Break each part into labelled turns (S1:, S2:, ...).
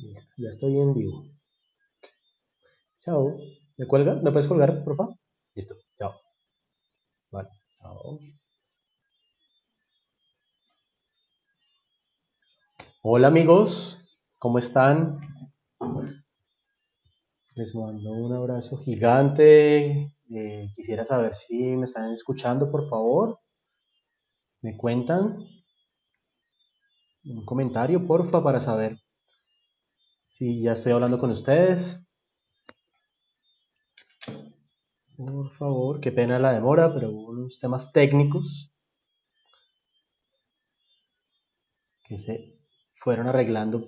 S1: Listo, ya estoy en vivo. Chao. ¿Me cuelga? ¿Me puedes colgar, por favor? Listo, chao. Vale, chao. Hola amigos, ¿cómo están? Les mando un abrazo gigante. Quisiera saber si me están escuchando, por favor. ¿Me cuentan? Un comentario, porfa, para saber si ya estoy hablando con ustedes. Por favor, qué pena la demora, pero hubo unos temas técnicos que se fueron arreglando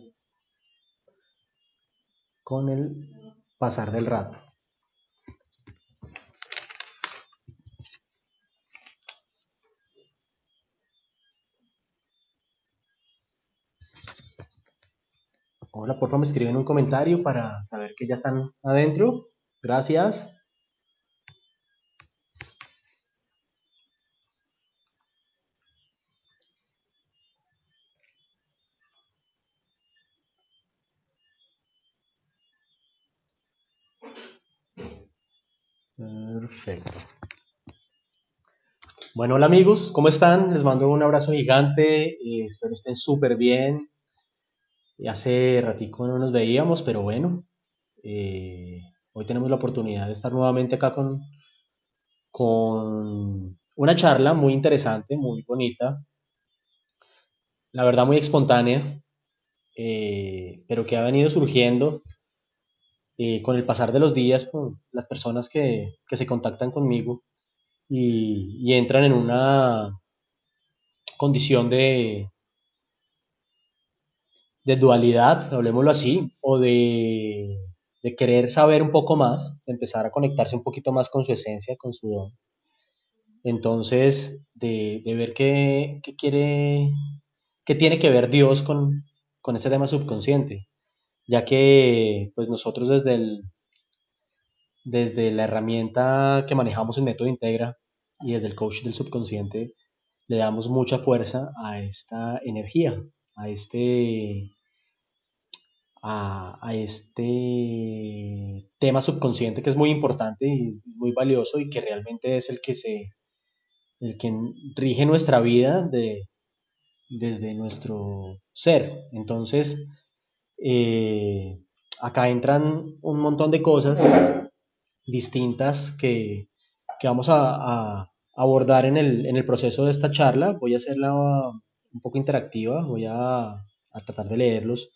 S1: con el pasar del rato. Hola, por favor, me escriben un comentario para saber que ya están adentro. Gracias. Perfecto. Bueno, hola amigos, ¿cómo están? Les mando un abrazo gigante. Espero estén súper bien. Hace ratico no nos veíamos, pero bueno, eh, hoy tenemos la oportunidad de estar nuevamente acá con una charla muy interesante, muy bonita, la verdad muy espontánea, pero que ha venido surgiendo con el pasar de los días con las personas que se contactan conmigo y entran en una condición de dualidad, hablemoslo así, o de querer saber un poco más, de empezar a conectarse un poquito más con su esencia, con su don. Entonces, de ver qué quiere, qué tiene que ver Dios con este tema subconsciente, ya que pues nosotros desde la herramienta que manejamos en Método Integra y desde el coach del subconsciente, le damos mucha fuerza a esta energía, a este tema subconsciente que es muy importante y muy valioso y que realmente es el que rige nuestra vida desde nuestro ser. Entonces, eh, acá entran un montón de cosas distintas que vamos a abordar en el proceso de esta charla. Voy a hacerla un poco interactiva, voy a tratar de leerlos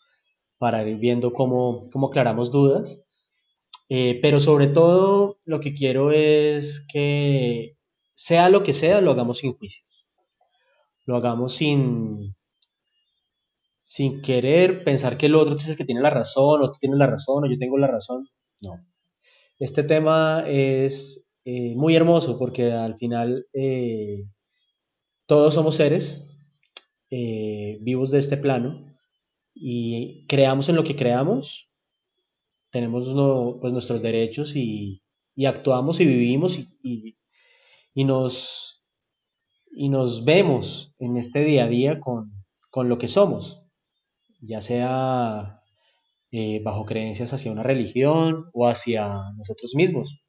S1: para ir viendo cómo aclaramos dudas. Pero sobre todo lo que quiero es que sea lo que sea, lo hagamos sin juicios, lo hagamos sin querer pensar que el otro es el que tiene la razón, o tú tienes la razón, o yo tengo la razón. No. Este tema es muy hermoso porque al final todos somos seres vivos de este plano y creamos en lo que creamos, tenemos pues nuestros derechos y actuamos y vivimos y y nos vemos en este día a día con lo que somos, ya sea bajo creencias hacia una religión o hacia nosotros mismos,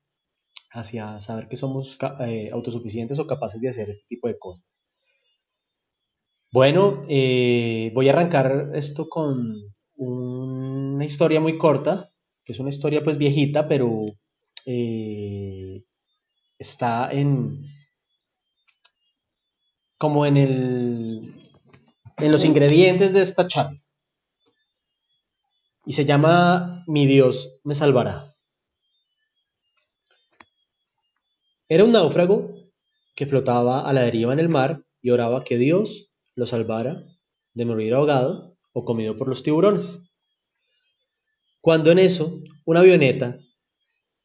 S1: hacia saber que somos autosuficientes o capaces de hacer este tipo de cosas. Bueno, voy a arrancar esto con una historia muy corta, que es una historia pues viejita, pero eh, está como en los ingredientes de esta charla y se llama Mi Dios me salvará. Era un náufrago que flotaba a la deriva en el mar y oraba que Dios lo salvara de morir ahogado o comido por los tiburones. Cuando en eso, una avioneta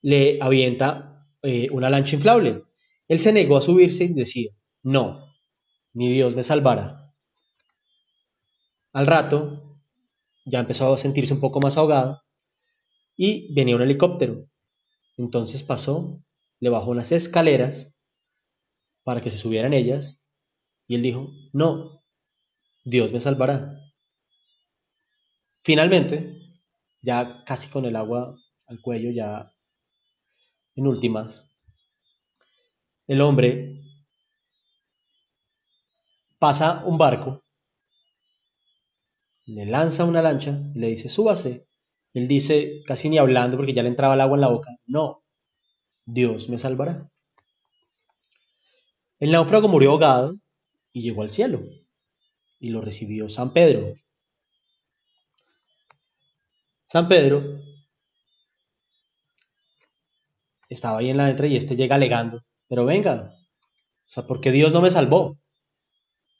S1: le avienta una lancha inflable. Él se negó a subirse y decía, no, ni Dios me salvará. Al rato ya empezó a sentirse un poco más ahogado y venía un helicóptero. Entonces pasó, le bajó unas escaleras para que se subieran ellas y él dijo, no, Dios me salvará. Finalmente, ya casi con el agua al cuello, ya en últimas, el hombre pasa un barco, le lanza una lancha, le dice, súbase. Él dice, casi ni hablando porque ya le entraba el agua en la boca, no, Dios me salvará. El náufrago murió ahogado y llegó al cielo y lo recibió San Pedro. San Pedro estaba ahí en la letra y este llega alegando, pero venga, o sea, ¿por qué Dios no me salvó?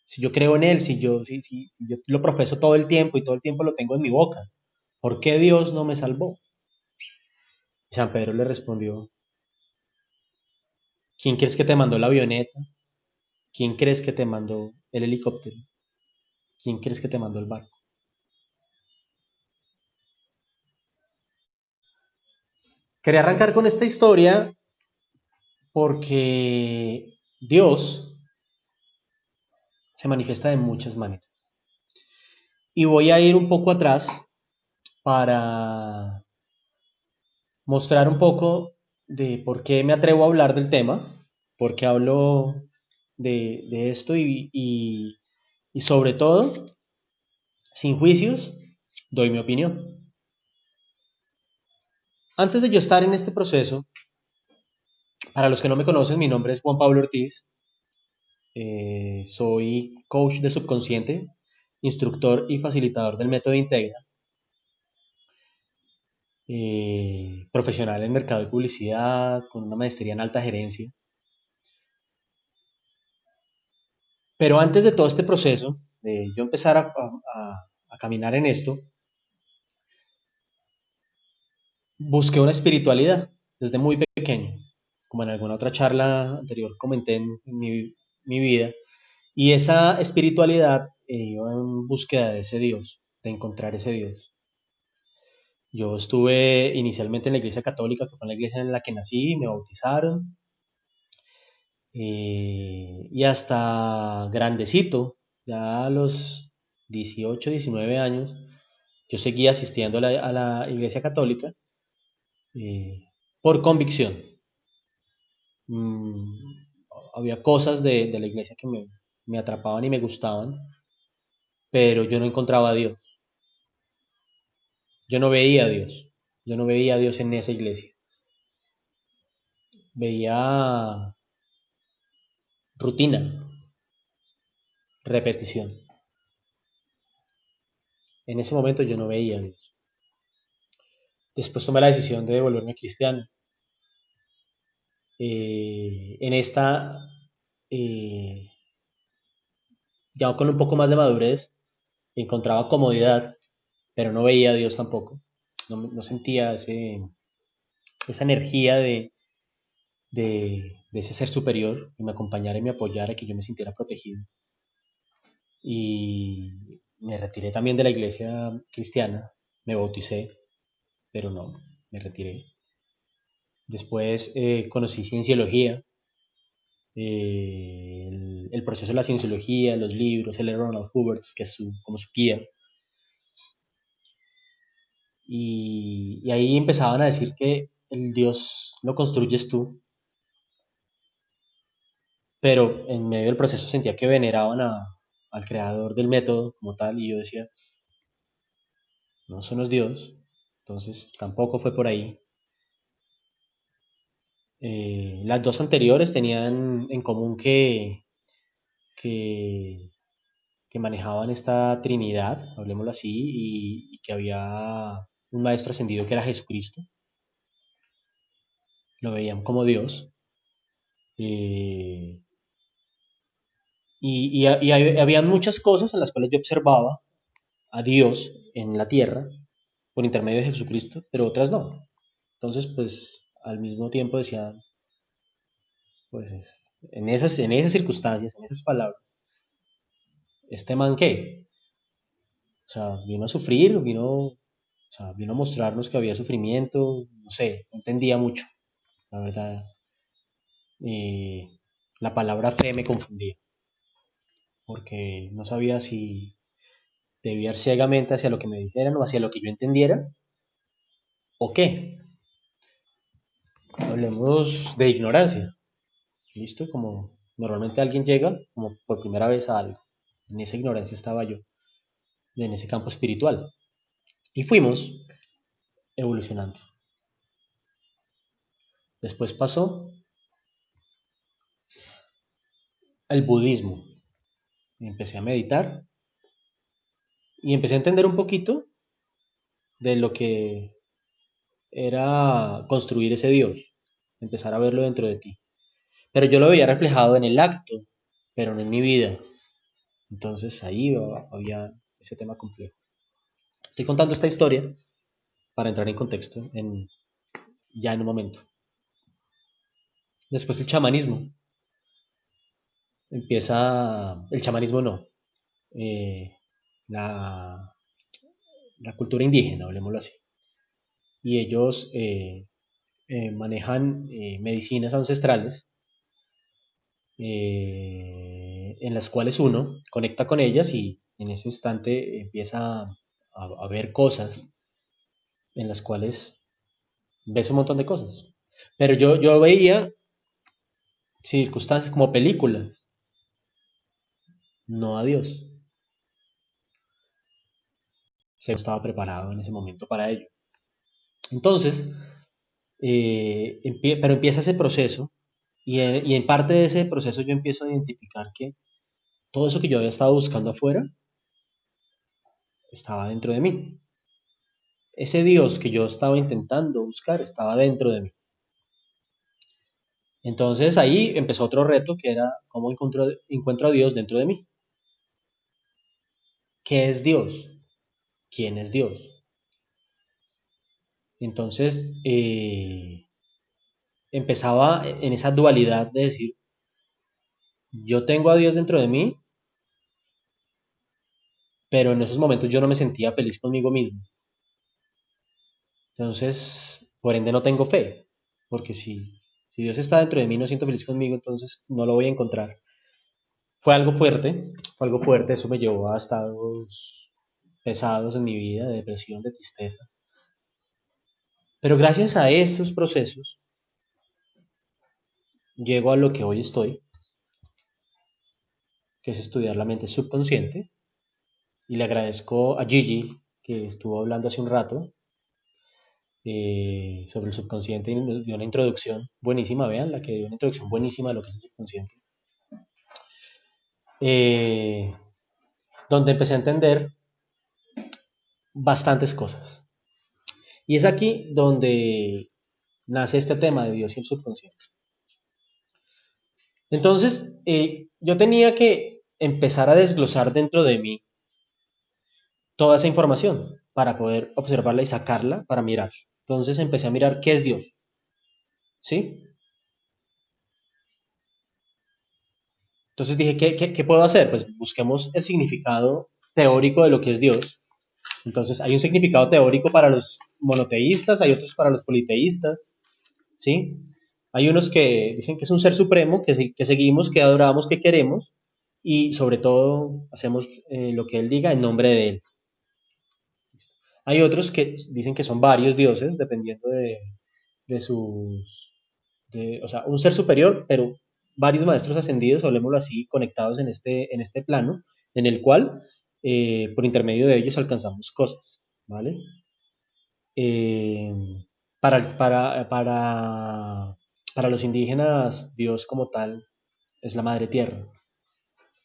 S1: Si yo creo en Él, si yo lo profeso todo el tiempo y todo el tiempo lo tengo en mi boca, ¿por qué Dios no me salvó? Y San Pedro le respondió, ¿quién crees que te mandó la avioneta? ¿Quién crees que te mandó el helicóptero? ¿Quién crees que te mandó el barco? Quería arrancar con esta historia porque Dios se manifiesta de muchas maneras. Y voy a ir un poco atrás para mostrar un poco de por qué me atrevo a hablar del tema, por qué hablo de esto y sobre todo, sin juicios, doy mi opinión. Antes de yo estar en este proceso, para los que no me conocen, mi nombre es Juan Pablo Ortiz, soy coach de subconsciente, instructor y facilitador del método Integra, profesional en mercado y publicidad, con una maestría en alta gerencia. Pero antes de todo este proceso, de yo empezar a caminar en esto, busqué una espiritualidad desde muy pequeño, como en alguna otra charla anterior comenté en mi vida, y esa espiritualidad iba en búsqueda de ese Dios, de encontrar ese Dios. Yo estuve inicialmente en la iglesia católica, que fue la iglesia en la que nací, me bautizaron, y hasta grandecito, ya a los 18, 19 años, yo seguía asistiendo a la iglesia católica eh, por convicción. Mm, había cosas de la iglesia que me atrapaban y me gustaban, pero yo no encontraba a Dios. Yo no veía a Dios. Yo no veía a Dios en esa iglesia. Veía rutina, repetición. En ese momento yo no veía a Dios. Después tomé la decisión de volverme cristiano. En esta, eh, ya con un poco más de madurez, encontraba comodidad, pero no veía a Dios tampoco. No sentía esa energía de ese ser superior que me acompañara y me apoyara, que yo me sintiera protegido. Y me retiré también de la iglesia cristiana, me bauticé, pero no, me retiré. Después conocí cienciología, el proceso de la cienciología, los libros, el Ronald Hubbard, que es como su guía. Y ahí empezaban a decir que el Dios lo construyes tú, pero en medio del proceso sentía que veneraban al creador del método como tal, y yo decía, no, eso no es Dios, entonces tampoco fue por ahí. Las dos anteriores tenían en común que, que manejaban esta Trinidad, hablemoslo así, y que había un maestro ascendido que era Jesucristo, lo veían como Dios. eh, había muchas cosas en las cuales yo observaba a Dios en la tierra por intermedio de Jesucristo, pero otras no. Entonces, pues al mismo tiempo decía, pues en esas circunstancias, en esas palabras, este man qué, o sea, vino a sufrir, vino a mostrarnos que había sufrimiento, no sé, no entendía mucho, la verdad. Eh, la palabra fe me confundía, porque no sabía si debía ir ciegamente hacia lo que me dijeran o hacia lo que yo entendiera, ¿O qué? Hablemos de ignorancia. ¿Listo? Como normalmente alguien llega como por primera vez a algo. En esa ignorancia estaba yo, en ese campo espiritual. Y fuimos evolucionando. Después pasó al budismo. Empecé a meditar y empecé a entender un poquito de lo que era construir ese Dios, empezar a verlo dentro de ti. Pero yo lo veía reflejado en el acto, pero no en mi vida. Entonces ahí había ese tema complejo. Estoy contando esta historia para entrar en contexto ya en un momento. Después el chamanismo. Empieza, el chamanismo no, eh, la, la cultura indígena, hablemoslo así. Y ellos manejan medicinas ancestrales en las cuales uno conecta con ellas y en ese instante empieza a ver cosas en las cuales ves un montón de cosas. Pero yo veía circunstancias como películas, no a Dios. Se estaba preparado en ese momento para ello. Entonces, pero empieza ese proceso y en parte de ese proceso yo empiezo a identificar que todo eso que yo había estado buscando afuera estaba dentro de mí. Ese Dios que yo estaba intentando buscar estaba dentro de mí. Entonces ahí empezó otro reto que era cómo encuentro a Dios dentro de mí. ¿Qué es Dios? ¿Quién es Dios? Entonces empezaba en esa dualidad de decir, yo tengo a Dios dentro de mí, pero en esos momentos yo no me sentía feliz conmigo mismo. Entonces, por ende no tengo fe, porque si Dios está dentro de mí y no siento feliz conmigo, entonces no lo voy a encontrar. Fue algo fuerte, eso me llevó a estados pesados en mi vida, de depresión, de tristeza. Pero gracias a estos procesos, llego a lo que hoy estoy, que es estudiar la mente subconsciente, y le agradezco a Gigi, que estuvo hablando hace un rato, sobre el subconsciente y nos dio una introducción buenísima, vean, la que dio una introducción buenísima de lo que es el subconsciente. Eh, donde empecé a entender bastantes cosas. Y es aquí donde nace este tema de Dios y el subconsciente. Entonces, yo tenía que empezar a desglosar dentro de mí toda esa información para poder observarla y sacarla para mirar. Entonces empecé a mirar qué es Dios, ¿sí? Entonces dije, ¿qué puedo hacer? Pues busquemos el significado teórico de lo que es Dios. Entonces hay un significado teórico para los monoteístas, hay otros para los politeístas, ¿sí? Hay unos que dicen que es un ser supremo, que seguimos, que adoramos, que queremos, y sobre todo hacemos lo que Él diga en nombre de Él. Hay otros que dicen que son varios dioses, dependiendo de sus... o sea, un ser superior, pero varios maestros ascendidos, hablemoslo así, conectados en este plano, en el cual, por intermedio de ellos, alcanzamos cosas, ¿vale? Eh, para los indígenas, Dios como tal es la madre tierra,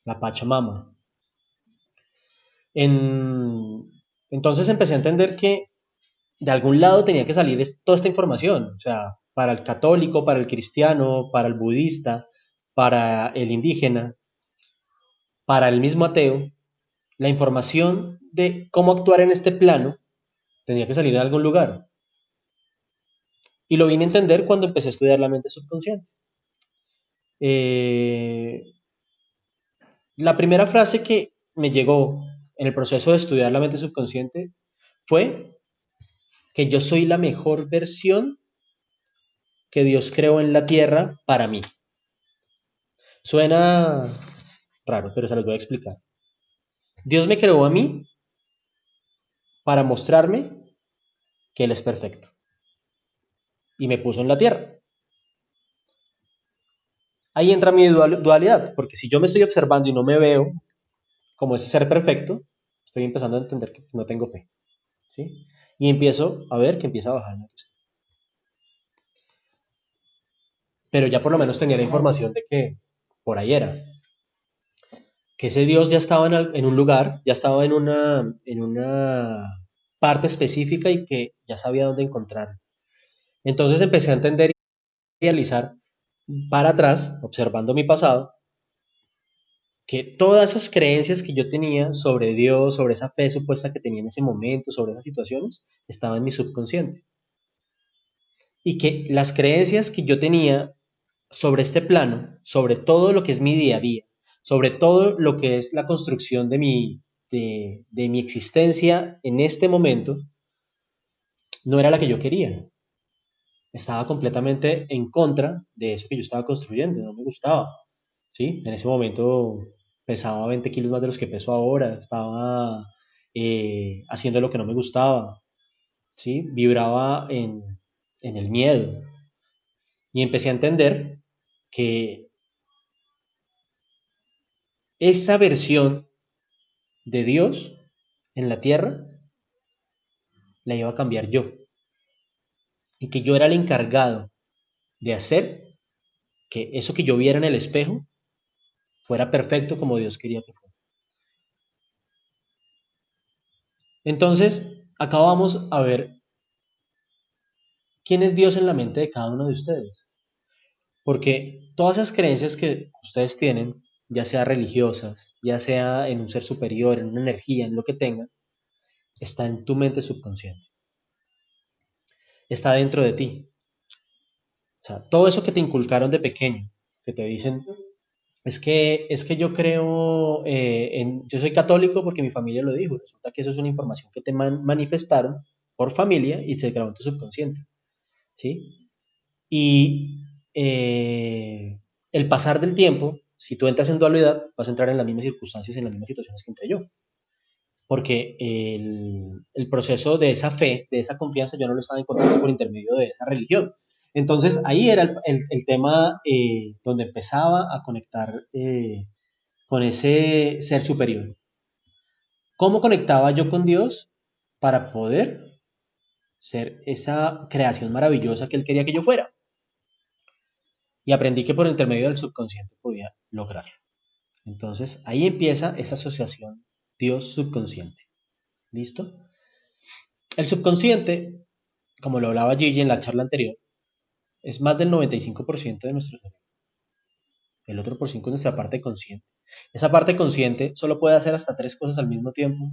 S1: la Pachamama. Entonces empecé a entender que de algún lado tenía que salir toda esta información, o sea, para el católico, para el cristiano, para el budista, para el indígena, para el mismo ateo, la información de cómo actuar en este plano tenía que salir de algún lugar. Y lo vine a entender cuando empecé a estudiar la mente subconsciente. Eh, la primera frase que me llegó en el proceso de estudiar la mente subconsciente fue que yo soy la mejor versión que Dios creó en la tierra para mí. Suena raro, pero se los voy a explicar. Dios me creó a mí para mostrarme que Él es perfecto. y me puso en la tierra. Ahí entra mi dualidad, porque si yo me estoy observando y no me veo como ese ser perfecto, estoy empezando a entender que no tengo fe, ¿sí? Y empiezo a ver que empieza a bajar mi autoestima. Pero ya por lo menos tenía la información de que por ahí era, que ese Dios ya estaba en un lugar, ya estaba en una parte específica y que ya sabía dónde encontrarlo. Entonces empecé a entender y realizar para atrás, observando mi pasado, que todas esas creencias que yo tenía sobre Dios, sobre esa fe supuesta que tenía en ese momento, sobre esas situaciones, estaban en mi subconsciente. Y que las creencias que yo tenía sobre este plano, sobre todo lo que es mi día a día, sobre todo lo que es la construcción de mi existencia en este momento, no era la que yo quería. Estaba completamente en contra de eso que yo estaba construyendo, no me gustaba. ¿Sí? En ese momento pesaba 20 kilos más de los que peso ahora, estaba haciendo lo que no me gustaba, ¿sí? Vibraba en el miedo y empecé a entender que esa versión de Dios en la tierra la iba a cambiar yo y que yo era el encargado de hacer que eso que yo viera en el espejo fuera perfecto como Dios quería que fuera. Entonces, acá vamos a ver quién es Dios en la mente de cada uno de ustedes. Porque todas esas creencias que ustedes tienen, ya sea religiosas, ya sea en un ser superior, en una energía, en lo que tengan, está en tu mente subconsciente. Está dentro de ti. O sea, todo eso que te inculcaron de pequeño, que te dicen, es que yo creo, yo soy católico porque mi familia lo dijo. Resulta que eso es una información que te manifestaron por familia y se grabó en tu subconsciente. ¿Sí? Y el pasar del tiempo, si tú entras en dualidad, vas a entrar en las mismas circunstancias, en las mismas situaciones que entré yo. Porque el proceso de esa fe, de esa confianza, yo no lo estaba encontrando por intermedio de esa religión. Entonces ahí era el tema donde empezaba a conectar con ese ser superior. ¿Cómo conectaba yo con Dios para poder ser esa creación maravillosa que Él quería que yo fuera? Y aprendí que por intermedio del subconsciente podía lograrlo. Entonces ahí empieza esa asociación Dios-subconsciente. ¿Listo? El subconsciente, como lo hablaba Gigi en la charla anterior, es más del 95% de nuestro cerebro. El otro por 5 es nuestra parte consciente. Esa parte consciente solo puede hacer hasta 3 cosas al mismo tiempo.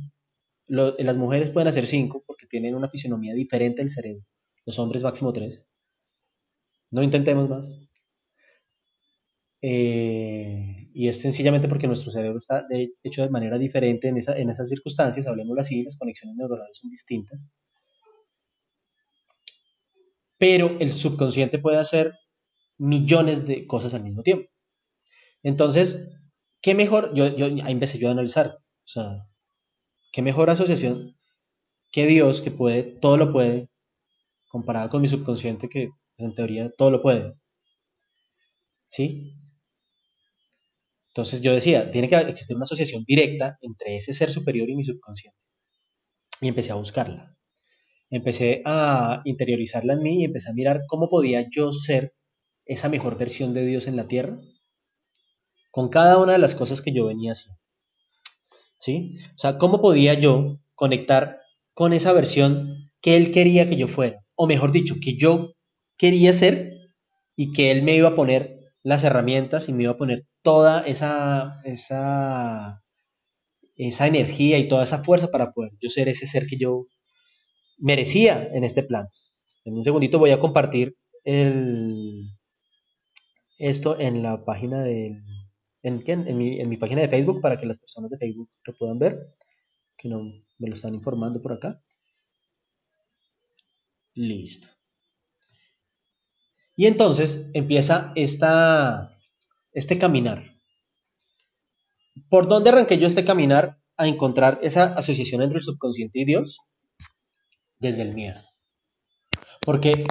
S1: Las mujeres pueden hacer 5 porque tienen una fisionomía diferente del cerebro. Los hombres máximo 3. No intentemos más. Y es sencillamente porque nuestro cerebro está hecho de manera diferente en esas circunstancias, hablemoslo así, las conexiones neuronales son distintas, pero el subconsciente puede hacer millones de cosas al mismo tiempo. Entonces, ¿qué mejor? Ahí empecé yo a analizar, o sea, ¿qué mejor asociación que Dios que puede, todo lo puede, comparado con mi subconsciente que en teoría todo lo puede, ¿sí? Entonces yo decía, tiene que existir una asociación directa entre ese ser superior y mi subconsciente. Y empecé a buscarla. Empecé a interiorizarla en mí y empecé a mirar cómo podía yo ser esa mejor versión de Dios en la tierra con cada una de las cosas que yo venía haciendo, ¿sí? O sea, cómo podía yo conectar con esa versión que Él quería que yo fuera, o mejor dicho, que yo quería ser y que Él me iba a poner las herramientas y me iba a poner toda esa energía y toda esa fuerza para poder yo ser ese ser que yo merecía en este plan. En un segundito voy a compartir esto en la página en mi página de Facebook para que las personas de Facebook lo puedan ver, que no me lo están informando por acá. Listo. Y entonces empieza este caminar. ¿Por dónde arranqué yo este caminar a encontrar esa asociación entre el subconsciente y Dios? Desde el miedo. Porque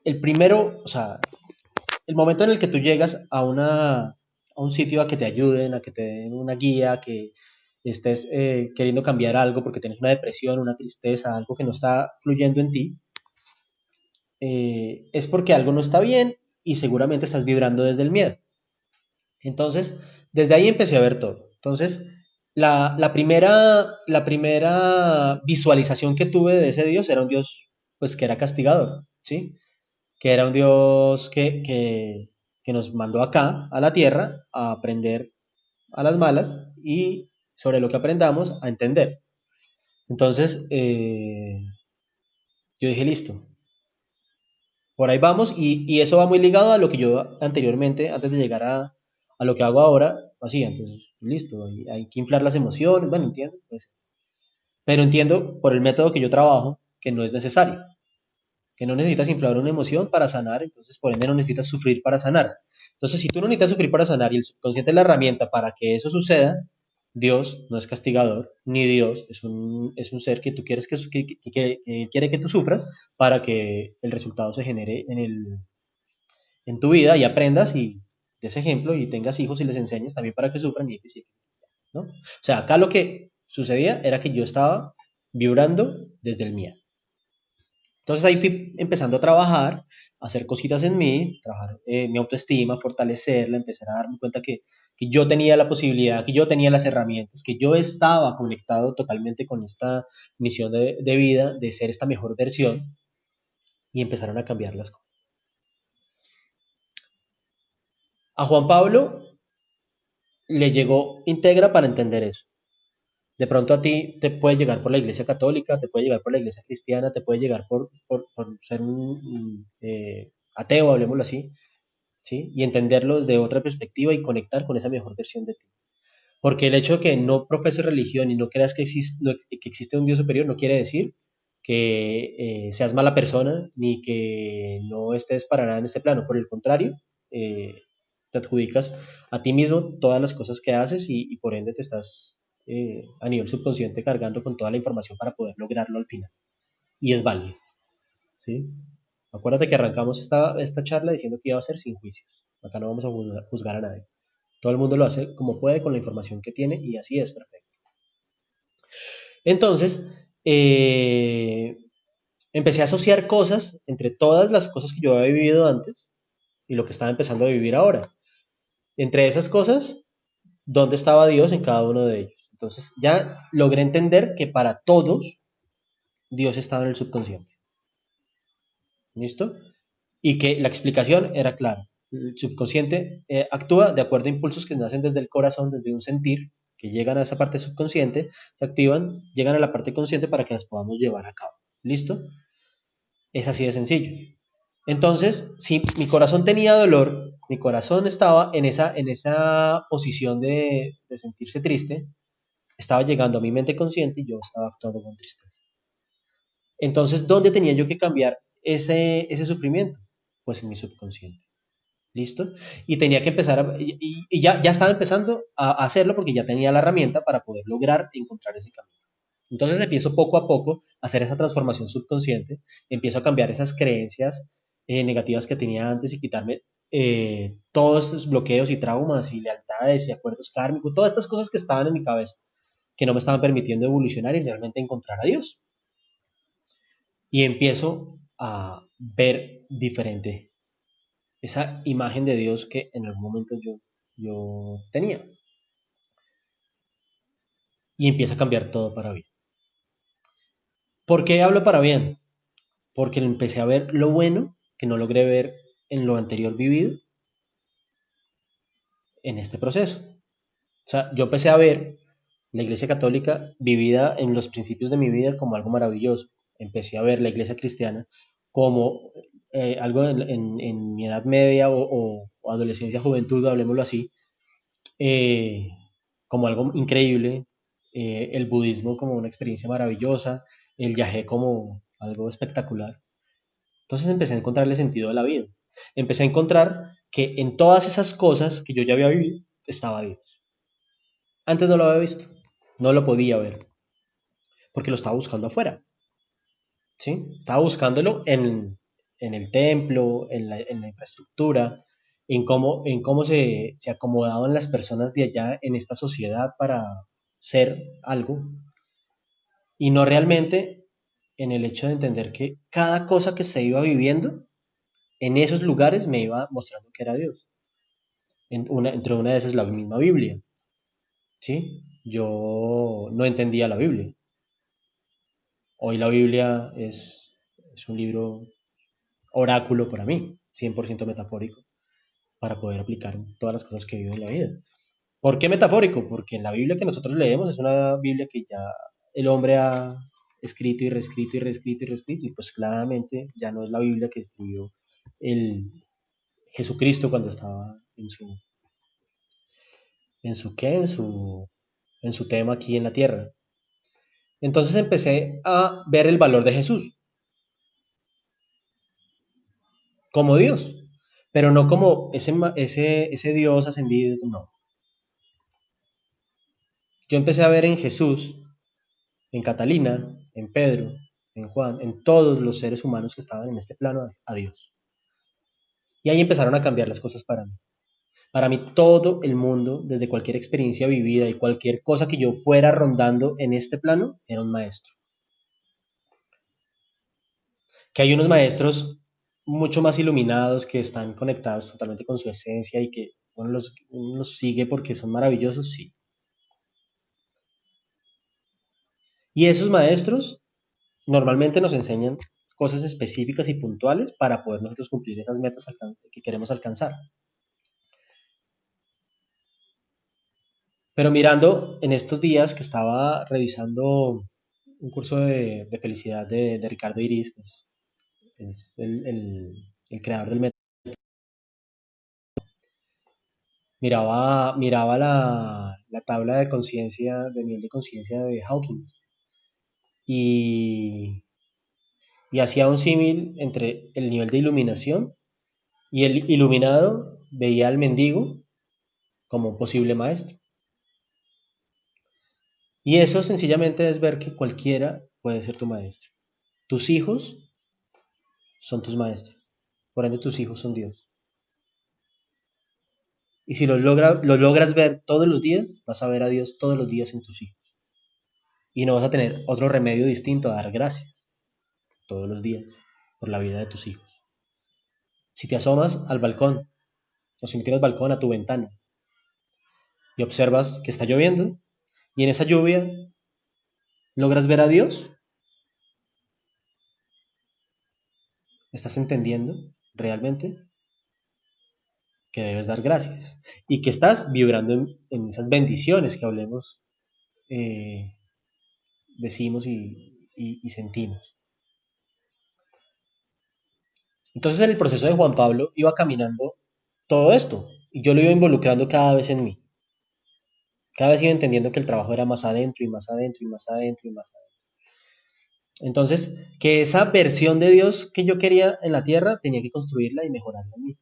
S1: el primero, o sea, el momento en el que tú llegas a un sitio a que te ayuden, a que te den una guía, a que estés queriendo cambiar algo porque tienes una depresión, una tristeza, algo que no está fluyendo en ti, es porque algo no está bien y seguramente estás vibrando desde el miedo. Entonces, desde ahí empecé a ver todo. Entonces, la primera visualización que tuve de ese Dios era un Dios, pues, que era castigador, ¿sí? Que era un Dios que nos mandó acá, a la tierra, a aprender a las malas y sobre lo que aprendamos, a entender. Entonces, yo dije, listo, por ahí vamos y eso va muy ligado a lo que yo anteriormente, antes de llegar a lo que hago ahora, hacía. Entonces, listo, hay que inflar las emociones, bueno, entiendo, pues, pero entiendo por el método que yo trabajo que no es necesario, que no necesitas inflar una emoción para sanar, entonces por ende no necesitas sufrir para sanar. Entonces, si tú no necesitas sufrir para sanar y el subconsciente es la herramienta para que eso suceda, Dios no es castigador, ni Dios es un ser que tú quieres que quiere que tú sufras para que el resultado se genere en tu vida y aprendas y des ejemplo y tengas hijos y les enseñes también para que sufran y X, ¿no? O sea, acá lo que sucedía era que yo estaba vibrando desde el miedo. Entonces ahí fui empezando a trabajar, a hacer cositas en mí, trabajar mi autoestima, fortalecerla, empezar a darme cuenta que yo tenía la posibilidad, que yo tenía las herramientas, que yo estaba conectado totalmente con esta misión de vida, de ser esta mejor versión, y empezaron a cambiar las cosas. A Juan Pablo le llegó íntegra para entender eso. De pronto a ti te puede llegar por la iglesia católica, te puede llegar por la iglesia cristiana, te puede llegar por ser un ateo, hablemoslo así, ¿sí? Y entenderlo desde otra perspectiva y conectar con esa mejor versión de ti. Porque el hecho de que no profeses religión y no creas que existe un Dios superior no quiere decir que seas mala persona ni que no estés para nada en este plano. Por el contrario, te adjudicas a ti mismo todas las cosas que haces y por ende te estás a nivel subconsciente cargando con toda la información para poder lograrlo al final. Y es válido, ¿sí? Acuérdate que arrancamos esta charla diciendo que iba a ser sin juicios. Acá no vamos a juzgar a nadie. Todo el mundo lo hace como puede con la información que tiene y así es perfecto. Entonces, empecé a asociar cosas entre todas las cosas que yo había vivido antes y lo que estaba empezando a vivir ahora. Entre esas cosas, ¿dónde estaba Dios en cada uno de ellos? Entonces, ya logré entender que para todos Dios estaba en el subconsciente. ¿Listo? Y que la explicación era clara. El subconsciente actúa de acuerdo a impulsos que nacen desde el corazón, desde un sentir, que llegan a esa parte subconsciente, se activan, llegan a la parte consciente para que las podamos llevar a cabo. ¿Listo? Es así de sencillo. Entonces, si mi corazón tenía dolor, mi corazón estaba en esa posición de sentirse triste, estaba llegando a mi mente consciente y yo estaba actuando con tristeza. Entonces, ¿dónde tenía yo que cambiar ese sufrimiento? Pues en mi subconsciente. ¿Listo? Y tenía que empezar, y ya estaba empezando a hacerlo porque ya tenía la herramienta para poder lograr encontrar ese camino. Entonces empiezo poco a poco a hacer esa transformación subconsciente, empiezo a cambiar esas creencias negativas que tenía antes y quitarme todos estos bloqueos y traumas y lealtades y acuerdos kármicos, todas estas cosas que estaban en mi cabeza, que no me estaban permitiendo evolucionar y realmente encontrar a Dios. Y empiezo a ver diferente esa imagen de Dios que en algún momento yo tenía. Y empieza a cambiar todo para bien. ¿Por qué hablo para bien? Porque empecé a ver lo bueno que no logré ver en lo anterior vivido en este proceso. O sea, yo empecé a ver la Iglesia Católica vivida en los principios de mi vida como algo maravilloso. Empecé a ver la Iglesia Cristiana como algo en mi edad media o adolescencia, juventud, hablemoslo así, eh, como algo increíble, el budismo como una experiencia maravillosa, el yagé como algo espectacular. Entonces empecé a encontrarle sentido a la vida. Empecé a encontrar que en todas esas cosas que yo ya había vivido estaba Dios. Antes no lo había visto, no lo podía ver, porque lo estaba buscando afuera, ¿sí? Estaba buscándolo en el templo, en la infraestructura, en cómo se acomodaban las personas de allá en esta sociedad para ser algo, y no realmente en el hecho de entender que cada cosa que se iba viviendo en esos lugares me iba mostrando que era Dios. Entre una de esas la misma Biblia, ¿sí? Yo no entendía la Biblia. Hoy la Biblia es un libro oráculo para mí, 100% metafórico, para poder aplicar todas las cosas que vivo en la vida. ¿Por qué metafórico? Porque en la Biblia que nosotros leemos es una Biblia que ya el hombre ha escrito y reescrito y reescrito y reescrito, y pues claramente ya no es la Biblia que escribió el Jesucristo cuando estaba en su qué, en su tema aquí en la tierra. Entonces empecé a ver el valor de Jesús como Dios, pero no como ese Dios ascendido, no. Yo empecé a ver en Jesús, en Catalina, en Pedro, en Juan, en todos los seres humanos que estaban en este plano a Dios. Y ahí empezaron a cambiar las cosas para mí. Para mí todo el mundo, desde cualquier experiencia vivida y cualquier cosa que yo fuera rondando en este plano, era un maestro. Que hay unos maestros mucho más iluminados que están conectados totalmente con su esencia y que uno los sigue porque son maravillosos, sí. Y esos maestros normalmente nos enseñan cosas específicas y puntuales para poder nosotros cumplir esas metas que queremos alcanzar. Pero mirando en estos días que estaba revisando un curso de felicidad de Ricardo Iris, pues, es el creador del método, miraba la tabla de conciencia, de nivel de conciencia de Hawkins, y, y hacía un símil entre el nivel de iluminación y el iluminado veía al mendigo como un posible maestro. Y eso sencillamente es ver que cualquiera puede ser tu maestro. Tus hijos son tus maestros. Por ende, tus hijos son Dios. Y si lo logras ver todos los días, vas a ver a Dios todos los días en tus hijos. Y no vas a tener otro remedio distinto a dar gracias todos los días por la vida de tus hijos. Si te asomas al balcón, o si no tienes balcón, a tu ventana, y observas que está lloviendo, y en esa lluvia logras ver a Dios, estás entendiendo realmente que debes dar gracias y que estás vibrando en esas bendiciones que hablemos, eh, decimos y sentimos. Entonces en el proceso de Juan Pablo iba caminando todo esto y yo lo iba involucrando cada vez en mí. Cada vez iba entendiendo que el trabajo era más adentro y más adentro y más adentro y más adentro. Entonces, que esa versión de Dios que yo quería en la tierra tenía que construirla y mejorarla en mí.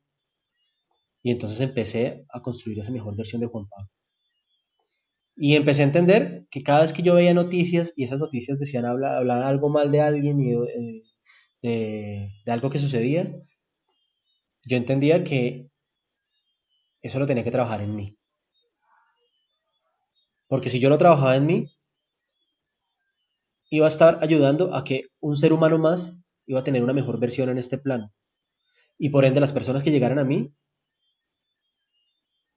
S1: Y entonces empecé a construir esa mejor versión de Juan Pablo. Y empecé a entender que cada vez que yo veía noticias y esas noticias decían, hablaban algo mal de alguien y de algo que sucedía, yo entendía que eso lo tenía que trabajar en mí. Porque si yo lo trabajaba en mí, iba a estar ayudando a que un ser humano más iba a tener una mejor versión en este plano. Y por ende, las personas que llegaran a mí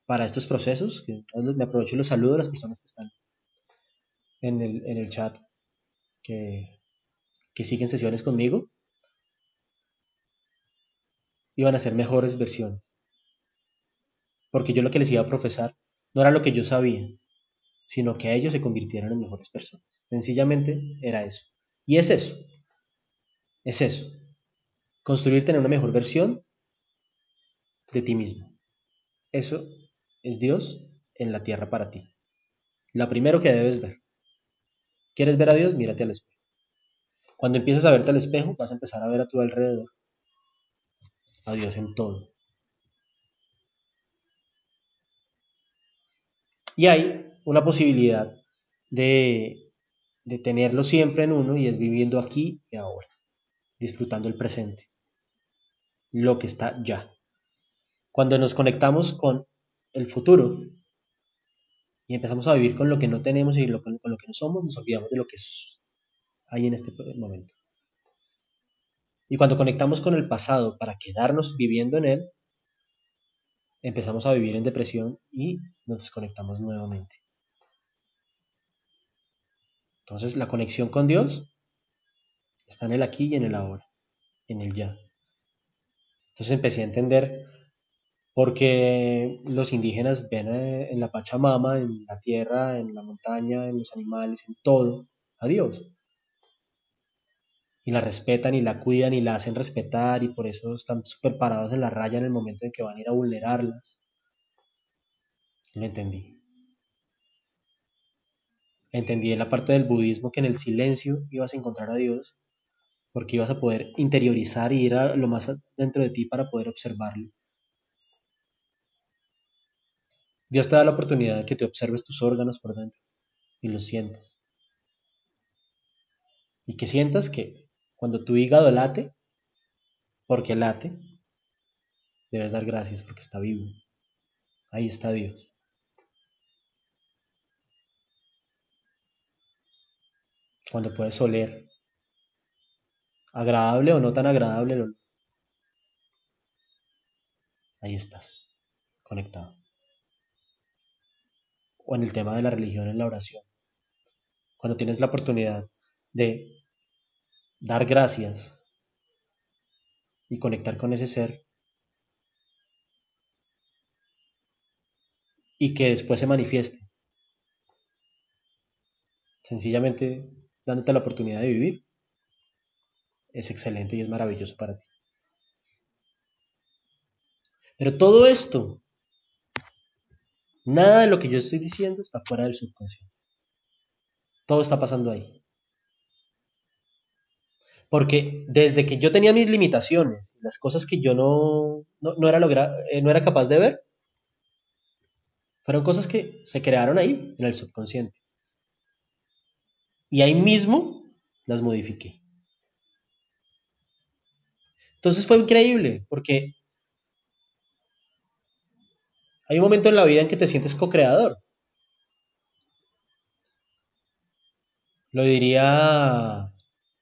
S1: para estos procesos, que me aprovecho y los saludo a las personas que están en el chat, que, que siguen sesiones conmigo, iban a ser mejores versiones. Porque yo lo que les iba a profesar no era lo que yo sabía, sino que a ellos se convirtieran en mejores personas. Sencillamente era eso. Y es eso. Construirte en una mejor versión de ti mismo. Eso es Dios en la tierra para ti. Lo primero que debes ver. ¿Quieres ver a Dios? Mírate al espejo. Cuando empieces a verte al espejo, vas a empezar a ver a tu alrededor a Dios en todo. Y hay una posibilidad de, de tenerlo siempre en uno y es viviendo aquí y ahora, disfrutando el presente. lo que está ya. Cuando nos conectamos con el futuro y empezamos a vivir con lo que no tenemos y con lo que no somos, nos olvidamos de lo que hay en este momento. Y cuando conectamos con el pasado para quedarnos viviendo en él, empezamos a vivir en depresión y nos desconectamos nuevamente. Entonces la conexión con Dios está en el aquí y en el ahora, en el ya. Entonces empecé a entender por qué los indígenas ven en la Pachamama, en la tierra, en la montaña, en los animales, en todo, a Dios. Y la respetan y la cuidan y la hacen respetar y por eso están súper parados en la raya en el momento en que van a ir a vulnerarlas. Lo entendí. Entendí en la parte del budismo que en el silencio ibas a encontrar a Dios porque ibas a poder interiorizar y ir a lo más dentro de ti para poder observarlo. Dios te da la oportunidad de que te observes tus órganos por dentro y los sientas. Y que sientas que cuando tu hígado late, porque late, debes dar gracias porque está vivo. Ahí está Dios. Cuando puedes oler, agradable o no tan agradable, ahí estás, conectado. O en el tema de la religión, en la oración. Cuando tienes la oportunidad de dar gracias y conectar con ese ser y que después se manifieste, sencillamente dándote la oportunidad de vivir, es excelente y es maravilloso para ti. Pero todo esto, nada de lo que yo estoy diciendo está fuera del subconsciente. Todo está pasando ahí. Porque desde que yo tenía mis limitaciones, las cosas que yo no era capaz de ver, fueron cosas que se crearon ahí, en el subconsciente. Y ahí mismo las modifiqué. Entonces fue increíble, porque hay un momento en la vida en que te sientes co-creador. Lo diría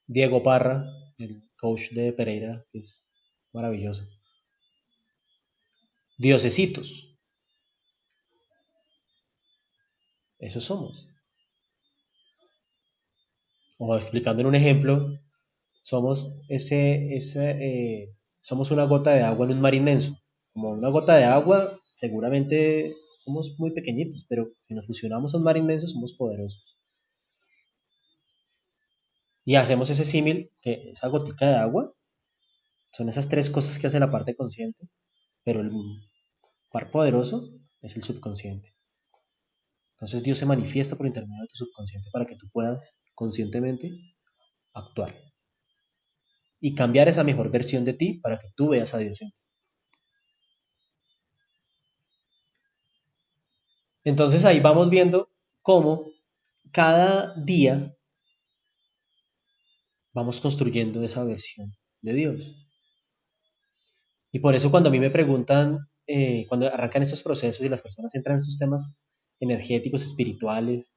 S1: Diego Parra, el coach de Pereira, que es maravilloso. Diosecitos, eso somos. O explicando en un ejemplo, somos somos una gota de agua en un mar inmenso. Como una gota de agua, seguramente somos muy pequeñitos, pero si nos fusionamos a un mar inmenso, somos poderosos. Y hacemos ese símil, que esa gotica de agua son esas tres cosas que hace la parte consciente, pero el par poderoso es el subconsciente. Entonces Dios se manifiesta por intermedio de tu subconsciente para que tú puedas conscientemente actuar y cambiar esa mejor versión de ti para que tú veas a Dios en ti. Entonces ahí vamos viendo cómo cada día vamos construyendo esa versión de Dios. Y por eso cuando a mí me preguntan, cuando arrancan estos procesos y las personas entran en estos temas energéticos, espirituales,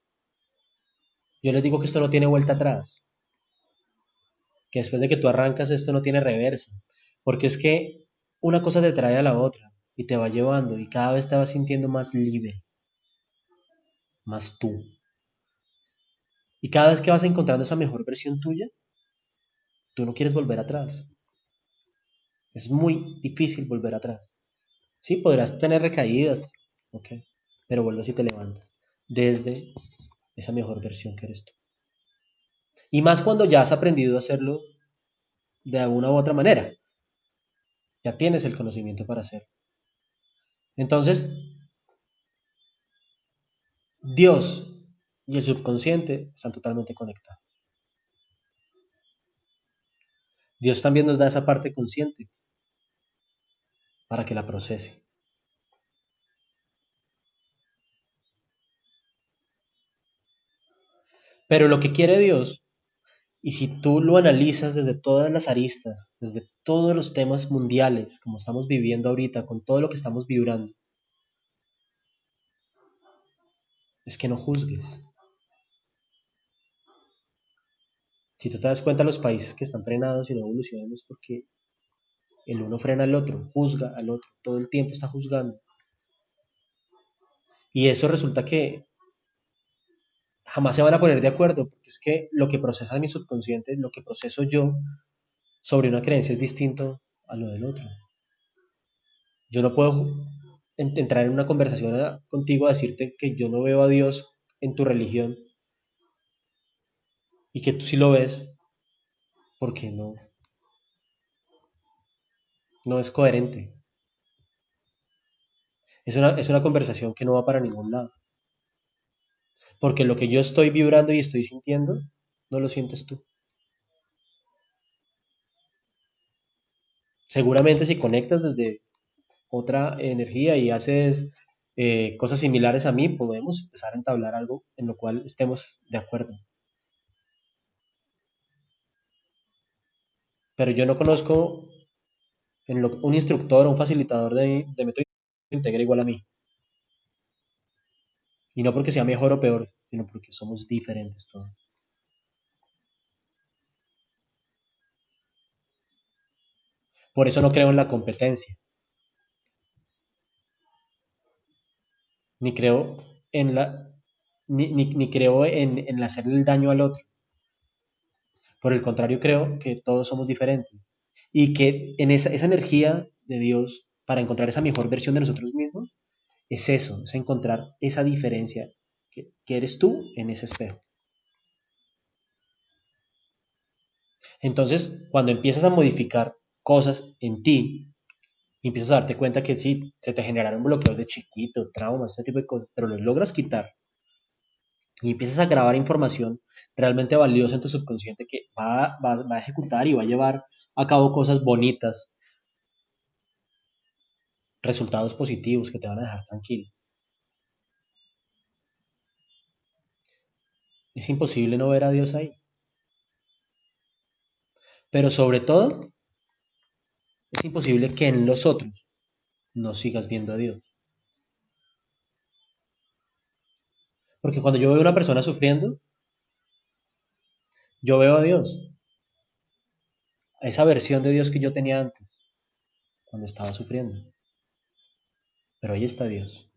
S1: yo les digo que esto no tiene vuelta atrás, que después de que tú arrancas esto no tiene reversa, porque es que una cosa te trae a la otra y te va llevando y cada vez te vas sintiendo más libre, más tú. Y cada vez que vas encontrando esa mejor versión tuya, tú no quieres volver atrás. Es muy difícil volver atrás. Sí, podrás tener recaídas, ok, pero vuelves y te levantas desde esa mejor versión que eres tú. Y más cuando ya has aprendido a hacerlo de alguna u otra manera. Ya tienes el conocimiento para hacerlo. Entonces, Dios y el subconsciente están totalmente conectados. Dios también nos da esa parte consciente para que la procese. Pero lo que quiere Dios, Y si tú lo analizas desde todas las aristas, desde todos los temas mundiales, como estamos viviendo ahorita, con todo lo que estamos vibrando, es que no juzgues. Si tú te das cuenta, los países que están frenados y no evolucionan es porque el uno frena al otro, juzga al otro, todo el tiempo está juzgando. Y eso resulta que jamás se van a poner de acuerdo, porque es que lo que procesa mi subconsciente, lo que proceso yo sobre una creencia es distinto a lo del otro. Yo no puedo entrar en una conversación contigo a decirte que yo no veo a Dios en tu religión y que tú sí lo ves, porque no es coherente. Es una conversación que no va para ningún lado, porque lo que yo estoy vibrando y estoy sintiendo, no lo sientes tú. Seguramente si conectas desde otra energía y haces cosas similares a mí, podemos empezar a entablar algo en lo cual estemos de acuerdo. Pero yo no conozco un instructor o un facilitador de método integra igual a mí. Y no porque sea mejor o peor, sino porque somos diferentes todos. Por eso no creo en la competencia, ni creo en la, ni creo en hacerle el daño al otro. Por el contrario, creo que todos somos diferentes. Y que en esa energía de Dios, para encontrar esa mejor versión de nosotros mismos, es eso, es encontrar esa diferencia que eres tú en ese espejo. Entonces, cuando empiezas a modificar cosas en ti, y empiezas a darte cuenta que sí, se te generaron bloqueos de chiquito, traumas, ese tipo de cosas, pero los logras quitar y empiezas a grabar información realmente valiosa en tu subconsciente que va a ejecutar y va a llevar a cabo cosas bonitas, resultados positivos que te van a dejar tranquilo. Es imposible no ver a Dios ahí. Pero sobre todo, es imposible que en los otros no sigas viendo a Dios. Porque cuando yo veo a una persona sufriendo, yo veo a Dios, a esa versión de Dios que yo tenía antes, cuando estaba sufriendo. Pero ahí está Dios.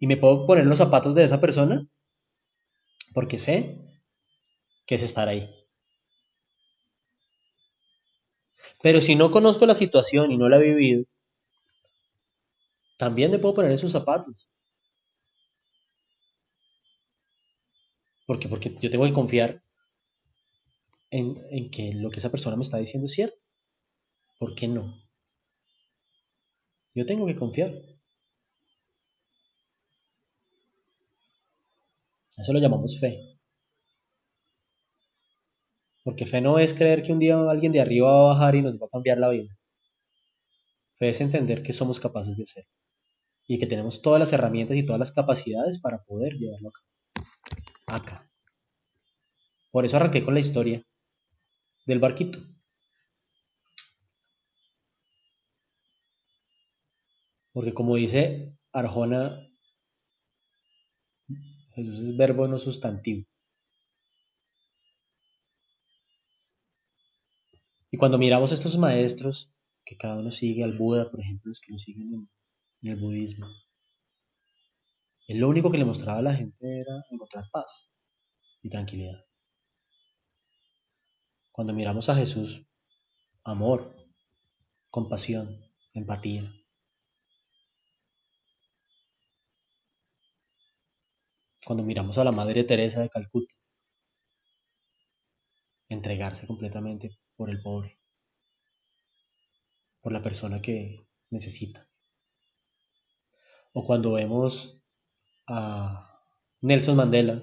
S1: Y me puedo poner en los zapatos de esa persona porque sé que es estar ahí. Pero si no conozco la situación y no la he vivido, también me puedo poner en sus zapatos. Porque yo tengo que confiar en que lo que esa persona me está diciendo es cierto. ¿Por qué no? Yo tengo que confiar. Eso lo llamamos fe. Porque fe no es creer que un día alguien de arriba va a bajar y nos va a cambiar la vida. Fe es entender que somos capaces de hacer y que tenemos todas las herramientas y todas las capacidades para poder llevarlo acá. Por eso arranqué con la historia del barquito. Porque como dice Arjona, Jesús es verbo no sustantivo. Y cuando miramos a estos maestros, que cada uno sigue al Buda, por ejemplo, los que lo siguen en el budismo, él lo único que le mostraba a la gente era encontrar paz y tranquilidad. Cuando miramos a Jesús, amor, compasión, empatía. Cuando miramos a la Madre Teresa de Calcuta, entregarse completamente por el pobre, por la persona que necesita. O cuando vemos a Nelson Mandela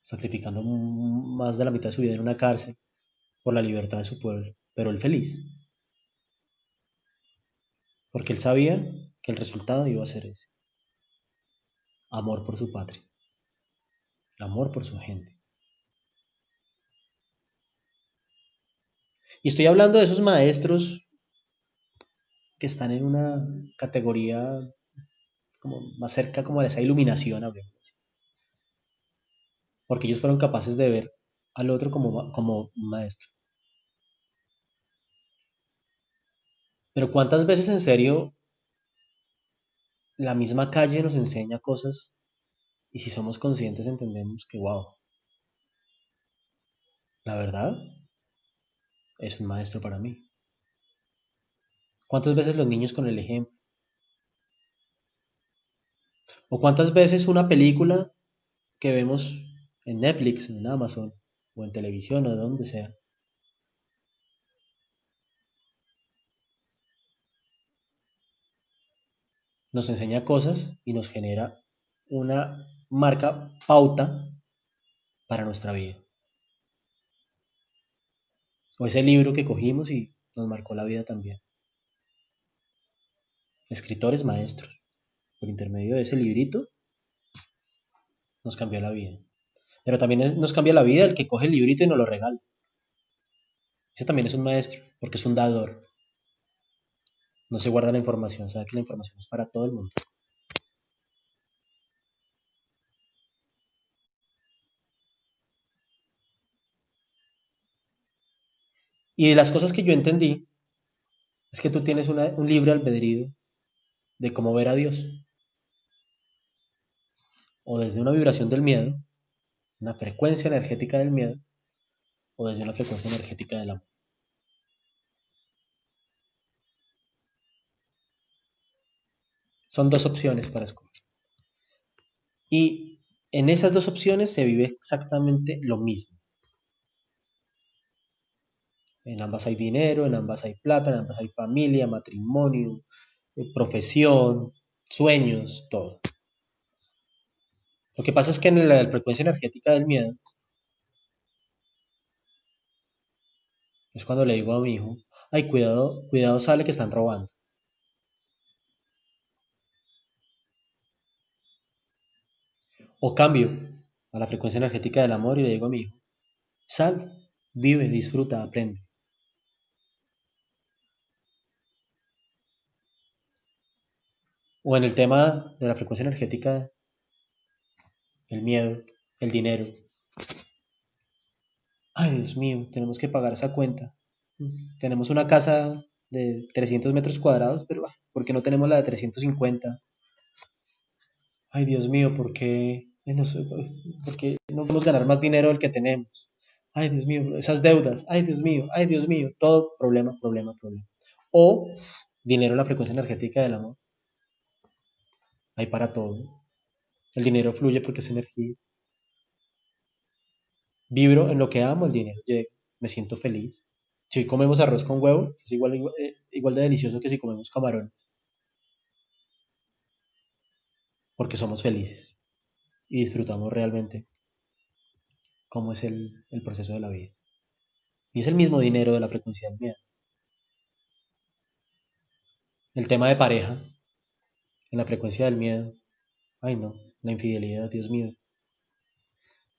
S1: sacrificando más de la mitad de su vida en una cárcel por la libertad de su pueblo, pero él feliz, porque él sabía que el resultado iba a ser ese, amor por su patria. el amor por su gente. Y estoy hablando de esos maestros que están en una categoría como más cerca como de esa iluminación, hablemos así. Porque ellos fueron capaces de ver al otro como un maestro. Pero ¿cuántas veces en serio la misma calle nos enseña cosas y si somos conscientes entendemos que, wow, la verdad es un maestro para mí? ¿Cuántas veces los niños con el ejemplo? ¿O cuántas veces una película que vemos en Netflix, en Amazon, o en televisión, o de donde sea, nos enseña cosas y nos genera una marca pauta para nuestra vida? O ese libro que cogimos y nos marcó la vida también. Escritores maestros, por intermedio de ese librito, nos cambió la vida. Pero también nos cambia la vida el que coge el librito y nos lo regala. Ese también es un maestro, porque es un dador. No se guarda la información, sabe que la información es para todo el mundo. Y de las cosas que yo entendí, es que tú tienes un libre albedrío de cómo ver a Dios. O desde una vibración del miedo, una frecuencia energética del miedo, o desde una frecuencia energética del amor. Son dos opciones para escoger. Y en esas dos opciones se vive exactamente lo mismo. En ambas hay dinero, en ambas hay plata, en ambas hay familia, matrimonio, profesión, sueños, todo. Lo que pasa es que en la frecuencia energética del miedo es cuando le digo a mi hijo, ay, cuidado, cuidado, sale que están robando. O cambio a la frecuencia energética del amor y le digo a mi hijo, sal, vive, disfruta, aprende. O en el tema de la frecuencia energética, el miedo, el dinero. Ay, Dios mío, tenemos que pagar esa cuenta. Tenemos una casa de 300 metros cuadrados, pero ¿por qué no tenemos la de 350? Ay, Dios mío, ¿por qué no podemos ganar más dinero del que tenemos? Ay, Dios mío, esas deudas. Ay, Dios mío, todo problema, problema, problema. O dinero en la frecuencia energética del amor. Hay para todo. El dinero fluye porque es energía. Vibro en lo que amo, el dinero llega. Me siento feliz. Si hoy comemos arroz con huevo, es igual de delicioso que si comemos camarones, porque somos felices y disfrutamos realmente cómo es el proceso de la vida. Y es el mismo dinero de la frecuencia del miedo. El tema de pareja, en la frecuencia del miedo. Ay, no, la infidelidad, Dios mío.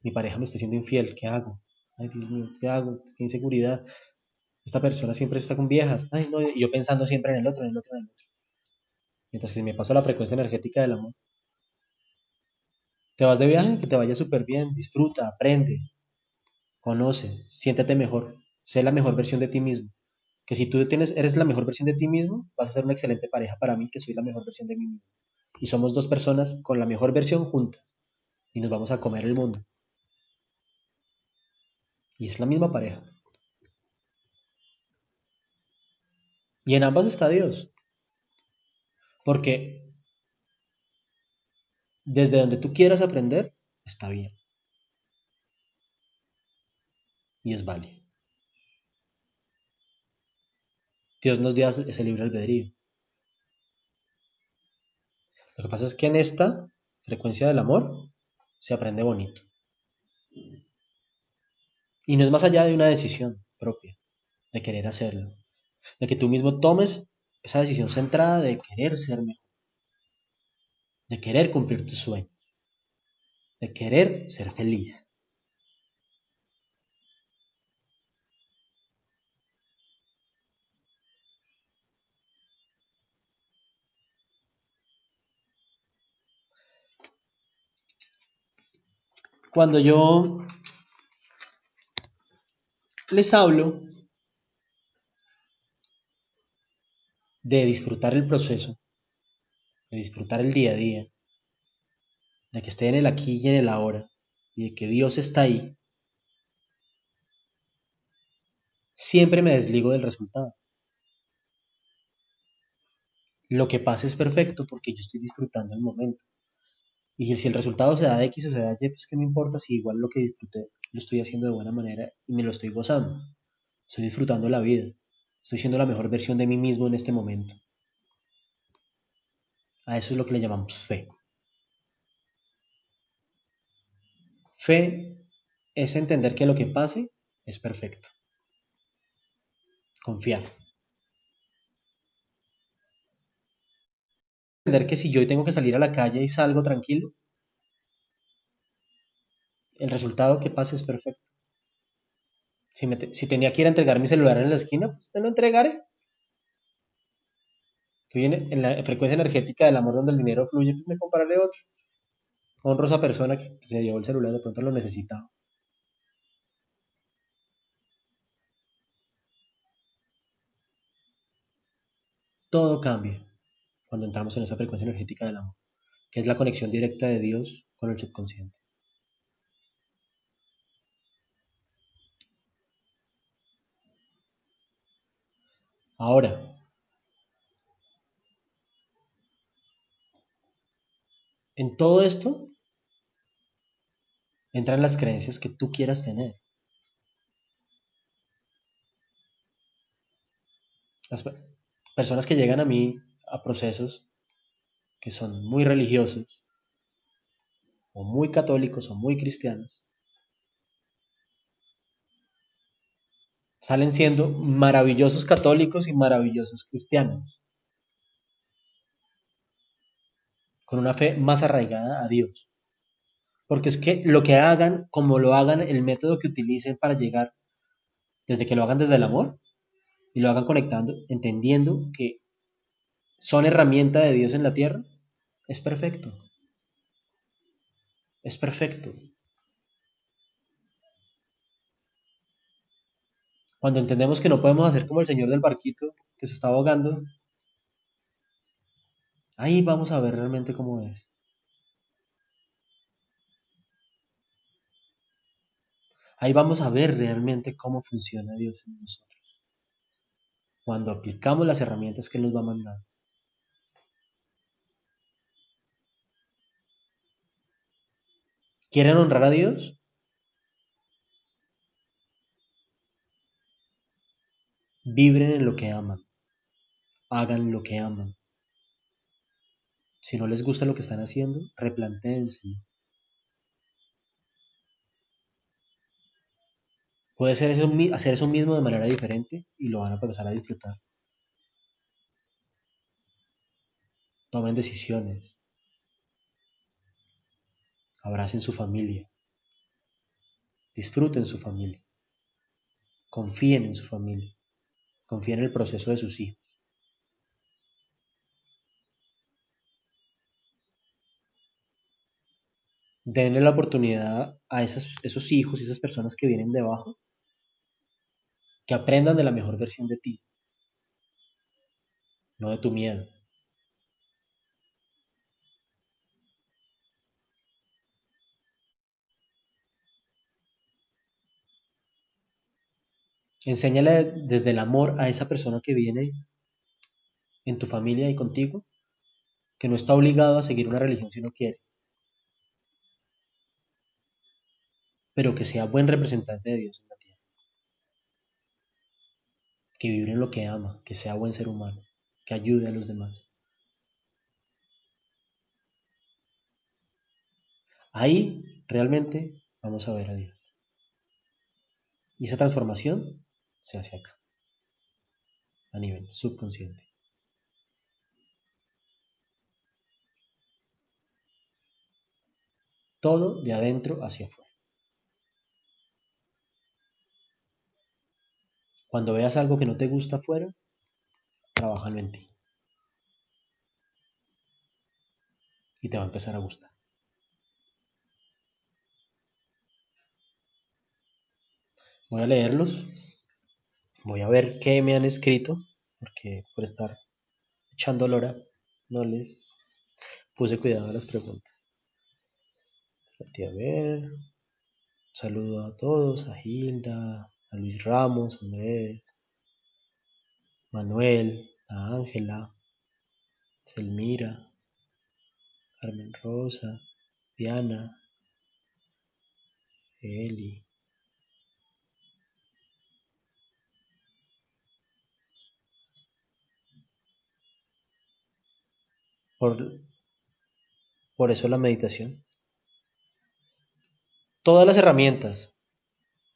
S1: Mi pareja me está siendo infiel, ¿qué hago? Ay, Dios mío, ¿qué hago? ¿Qué inseguridad? Esta persona siempre está con viejas. Ay, no, y yo pensando siempre en el otro, en el otro, en el otro. Mientras que si me paso la frecuencia energética del amor, te vas de viaje, que te vaya súper bien, disfruta, aprende, conoce, siéntete mejor, sé la mejor versión de ti mismo. Que si tú eres la mejor versión de ti mismo, vas a ser una excelente pareja para mí, que soy la mejor versión de mí mismo. Y somos dos personas con la mejor versión juntas. Y nos vamos a comer el mundo. Y es la misma pareja. Y en ambas está Dios. Porque desde donde tú quieras aprender, está bien. Y es válido. Dios nos dio ese libre albedrío. Lo que pasa es que en esta frecuencia del amor se aprende bonito. Y no es más allá de una decisión propia, de querer hacerlo. De que tú mismo tomes esa decisión centrada de querer ser mejor, de querer cumplir tus sueños. de querer ser feliz. Cuando yo les hablo de disfrutar el proceso, de disfrutar el día a día, de que esté en el aquí y en el ahora, y de que Dios está ahí, siempre me desligo del resultado. Lo que pase es perfecto porque yo estoy disfrutando el momento. Y si el resultado se da de X o se da Y, pues qué me importa si igual lo que disfruté lo estoy haciendo de buena manera y me lo estoy gozando. Estoy disfrutando la vida. Estoy siendo la mejor versión de mí mismo en este momento. A eso es lo que le llamamos fe. Fe es entender que lo que pase es perfecto. Confiar. Entender que si yo tengo que salir a la calle y salgo tranquilo, el resultado que pase es perfecto. Si tenía que ir a entregar mi celular en la esquina, pues me lo entregaré. Estoy en la frecuencia energética del amor donde el dinero fluye, pues me compraré otro. Honro a esa persona que se llevó el celular, de pronto lo necesitaba. Todo cambia cuando entramos en esa frecuencia energética del amor, que es la conexión directa de Dios con el subconsciente. Ahora, en todo esto entran las creencias que tú quieras tener. Las personas que llegan a mí a procesos que son muy religiosos, o muy católicos, o muy cristianos, salen siendo maravillosos católicos y maravillosos cristianos, con una fe más arraigada a Dios. Porque es que lo que hagan, como lo hagan, el método que utilicen para llegar, desde que lo hagan desde el amor y lo hagan conectando, entendiendo que son herramienta de Dios en la tierra, es perfecto. Es perfecto. Cuando entendemos que no podemos hacer como el señor del barquito que se está ahogando, ahí vamos a ver realmente cómo es. Ahí vamos a ver realmente cómo funciona Dios en nosotros. Cuando aplicamos las herramientas que Él nos va a mandar. ¿Quieren honrar a Dios? Vibren en lo que aman. Hagan lo que aman. Si no les gusta lo que están haciendo, replantéense. Puede ser eso, hacer eso mismo de manera diferente y lo van a empezar a disfrutar. Tomen decisiones. Abracen su familia. Disfruten su familia. Confíen en su familia. Confíen en el proceso de sus hijos. Denle la oportunidad a esos hijos y esas personas que vienen debajo que aprendan de la mejor versión de ti, no de tu miedo. Enséñale desde el amor a esa persona que viene en tu familia y contigo, que no está obligado a seguir una religión si no quiere, pero que sea buen representante de Dios en la tierra, que vibre en lo que ama, que sea buen ser humano, que ayude a los demás. Ahí realmente vamos a ver a Dios. Y esa transformación se hace acá, a nivel subconsciente. todo de adentro hacia afuera. Cuando veas algo que no te gusta afuera, trabájalo en ti y te va a empezar a gustar. Voy a leerlos, voy a ver qué me han escrito, porque por estar echando lora no les puse cuidado a las preguntas. A ver, saludo a todos, a Hilda, a Luis Ramos, a Andrés, Manuel, a Ángela, Selmira, Carmen Rosa, Diana, Eli. Por, por eso la meditación. Todas las herramientas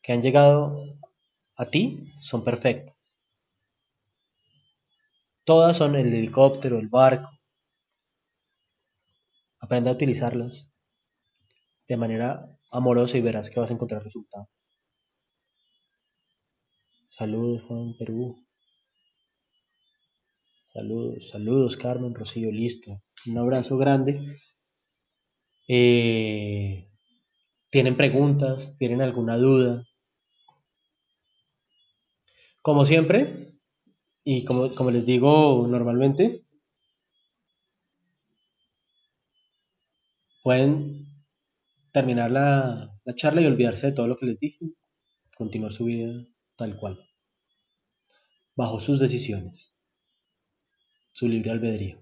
S1: que han llegado a ti son perfectas. Todas son el helicóptero, el barco. Aprende a utilizarlas de manera amorosa y verás que vas a encontrar resultados. Saludos, Juan Perú. Saludos, saludos, Carmen, Rocío, listo. Un abrazo grande. ¿Tienen preguntas? ¿Tienen alguna duda? Como siempre, y como les digo normalmente, pueden terminar la charla y olvidarse de todo lo que les dije, continuar su vida tal cual, bajo sus decisiones, su libre albedrío.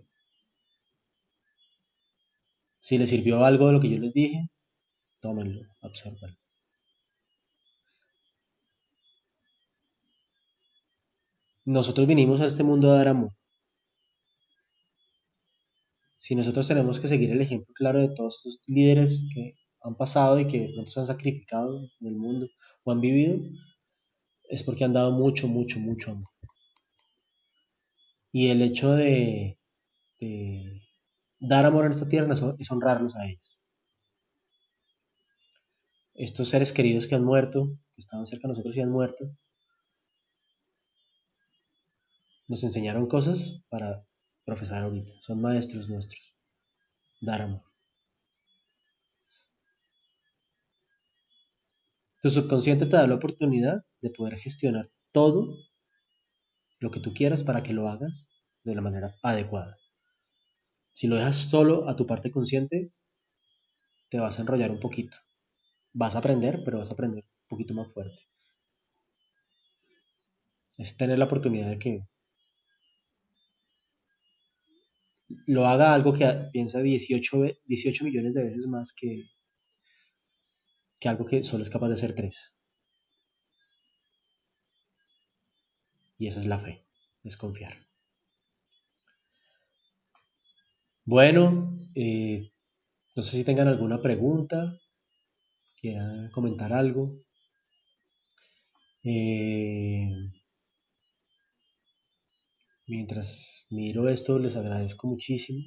S1: Si les sirvió algo de lo que yo les dije, tómenlo, absórbanlo. Nosotros vinimos a este mundo a dar amor. Si nosotros tenemos que seguir el ejemplo claro de todos estos líderes que han pasado y que de pronto se han sacrificado en el mundo o han vivido, es porque han dado mucho, mucho, mucho amor. Y el hecho de dar amor en esta tierra es honrarlos a ellos. Estos seres queridos que han muerto, que estaban cerca de nosotros y han muerto, nos enseñaron cosas para profesar ahorita. Son maestros nuestros. Dar amor. Tu subconsciente te da la oportunidad de poder gestionar todo lo que tú quieras para que lo hagas de la manera adecuada. Si lo dejas solo a tu parte consciente, te vas a enrollar un poquito. Vas a aprender, pero vas a aprender un poquito más fuerte. Es tener la oportunidad de que lo haga algo que piensa 18 millones de veces más que algo que solo es capaz de hacer 3. Y eso es la fe, es confiar. Bueno, no sé si tengan alguna pregunta, quieran comentar algo. Eh, Mientras miro esto, les agradezco muchísimo.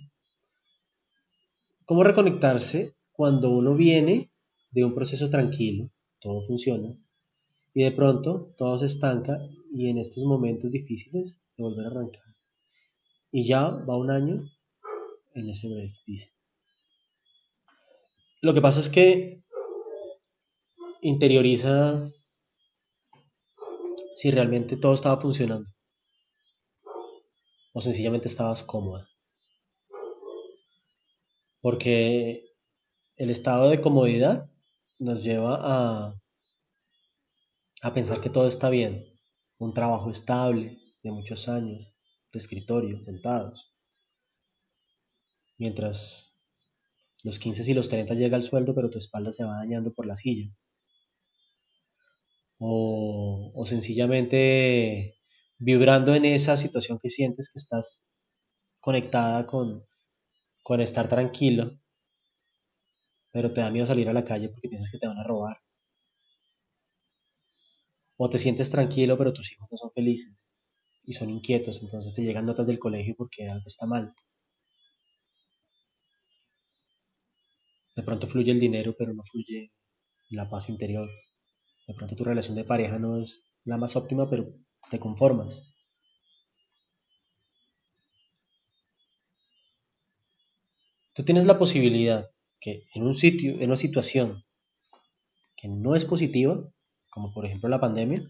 S1: ¿Cómo reconectarse cuando uno viene de un proceso tranquilo, todo funciona, y de pronto todo se estanca y en estos momentos difíciles de volver a arrancar? Y ya va un año en ese break, dice. Lo que pasa es que interioriza si realmente todo estaba funcionando o sencillamente estabas cómoda. Porque el estado de comodidad nos lleva a pensar que todo está bien. Un trabajo estable de muchos años, de escritorio, sentados. Mientras los 15 y los 30 llega el sueldo, pero tu espalda se va dañando por la silla. O sencillamente vibrando en esa situación que sientes que estás conectada con estar tranquilo, pero te da miedo salir a la calle porque piensas que te van a robar. O te sientes tranquilo, pero tus hijos no son felices y son inquietos, entonces te llegan notas del colegio porque algo está mal. De pronto fluye el dinero, pero no fluye la paz interior. De pronto tu relación de pareja no es la más óptima, pero te conformas. Tú tienes la posibilidad que en un sitio, en una situación que no es positiva, como por ejemplo la pandemia,